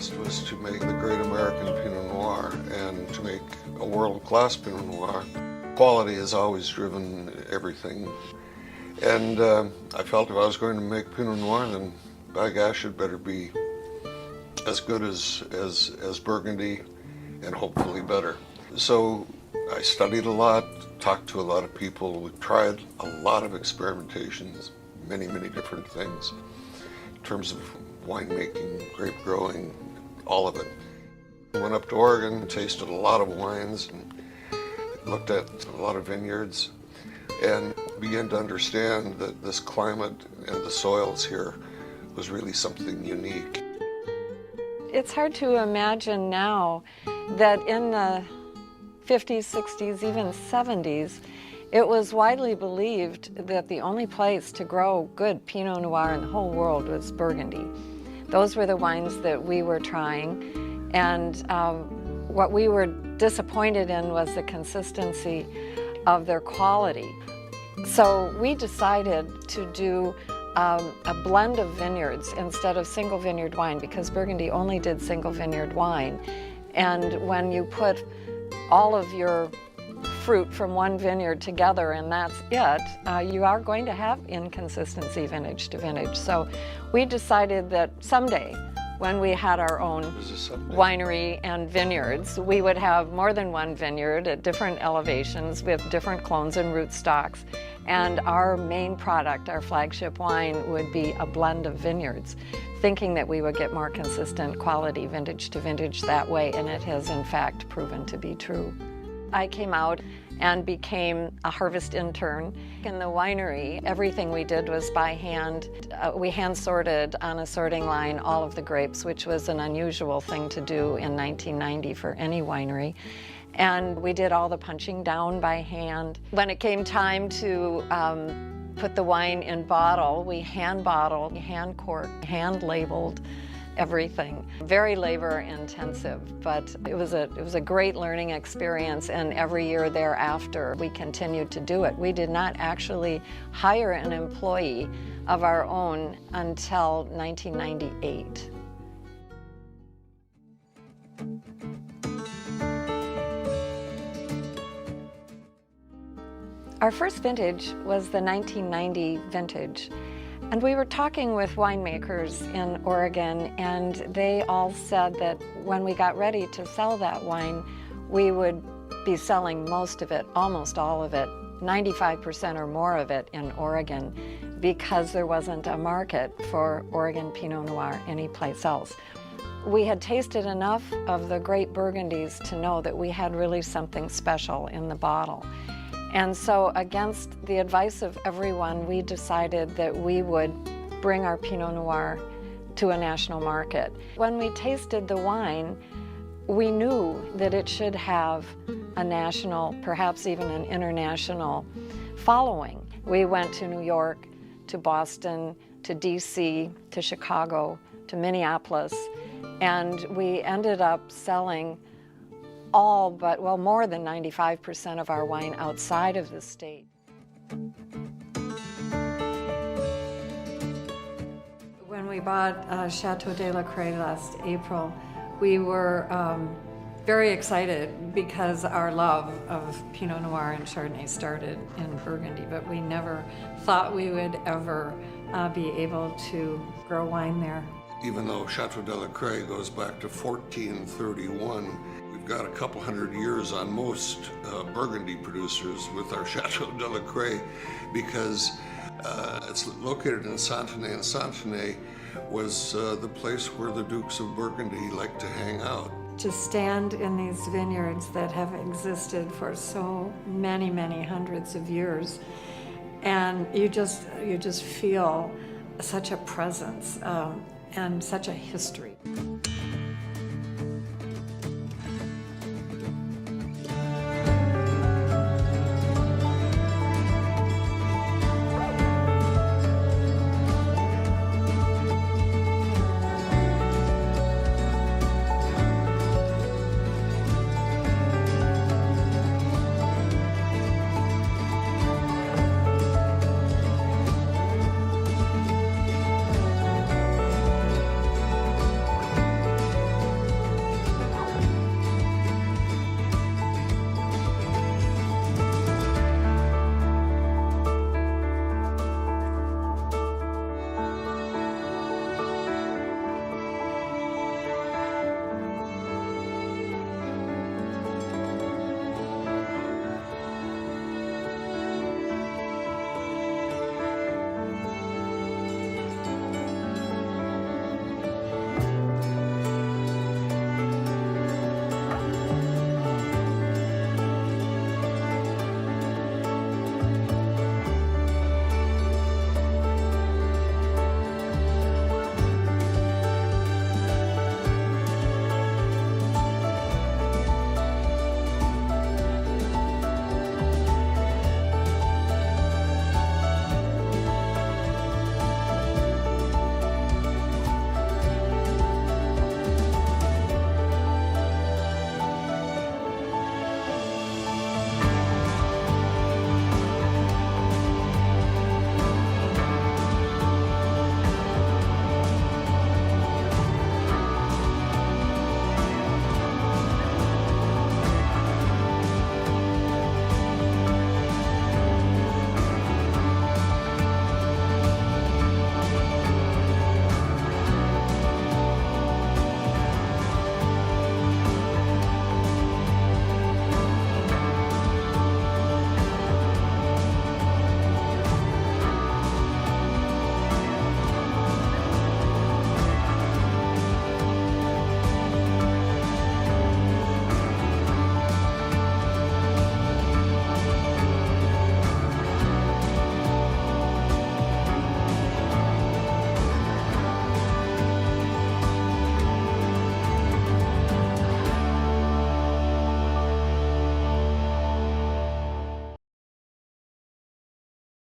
quest was to make the great American Pinot Noir and to make a world-class Pinot Noir. Quality has always driven everything. And I felt if I was going to make Pinot Noir, then by gosh, it better be as good as Burgundy and hopefully better. So I studied a lot, talked to a lot of people. We tried a lot of experimentations, many different things in terms of winemaking, grape growing, all of it. Went up to Oregon, tasted a lot of wines, and looked at a lot of vineyards, and began to understand that this climate and the soils here was really something unique. It's hard to imagine now that in the 50s, 60s, even 70s, it was widely believed that the only place to grow good Pinot Noir in the whole world was Burgundy. Those were the wines that we were trying, and what we were disappointed in was the consistency of their quality. So we decided to do a blend of vineyards instead of single vineyard wine, because Burgundy only did single vineyard wine. And when you put all of your fruit from one vineyard together and that's it, you are going to have inconsistency vintage to vintage. So we decided that someday, when we had our own winery and vineyards, we would have more than one vineyard at different elevations with different clones and rootstocks. And our main product, our flagship wine, would be a blend of vineyards, thinking that we would get more consistent quality vintage to vintage that way, and it has in fact proven to be true. I came out and became a harvest intern in the winery. Everything we did was by hand. We hand sorted on a sorting line all of the grapes, which was an unusual thing to do in 1990 for any winery. And we did all the punching down by hand. When it came time to put the wine in bottle, we hand bottled, hand corked, hand labeled everything. Very labor intensive, but it was a great learning experience, and every year thereafter we continued to do it. We did not actually hire an employee of our own until 1998. Our first vintage was the 1990 vintage. And we were talking with winemakers in Oregon, and they all said that when we got ready to sell that wine, we would be selling most of it, almost all of it, 95% or more of it in Oregon, because there wasn't a market for Oregon Pinot Noir anyplace else. We had tasted enough of the great Burgundies to know that we had really something special in the bottle. And so, against the advice of everyone, we decided that we would bring our Pinot Noir to a national market. When we tasted the wine, we knew that it should have a national, perhaps even an international following. We went to New York, to Boston, to DC, to Chicago, to Minneapolis, and we ended up selling all but, well, more than 95% of our wine outside of the state. When we bought Chateau de la Craie last April, we were very excited because our love of Pinot Noir and Chardonnay started in Burgundy, but we never thought we would ever be able to grow wine there. Even though Chateau de la Craie goes back to 1431, we've got a couple hundred years on most Burgundy producers with our Chateau de la Craie, because it's located in Santenay, and Santenay was the place where the Dukes of Burgundy liked to hang out. To stand in these vineyards that have existed for so many hundreds of years, and you just feel such a presence and such a history.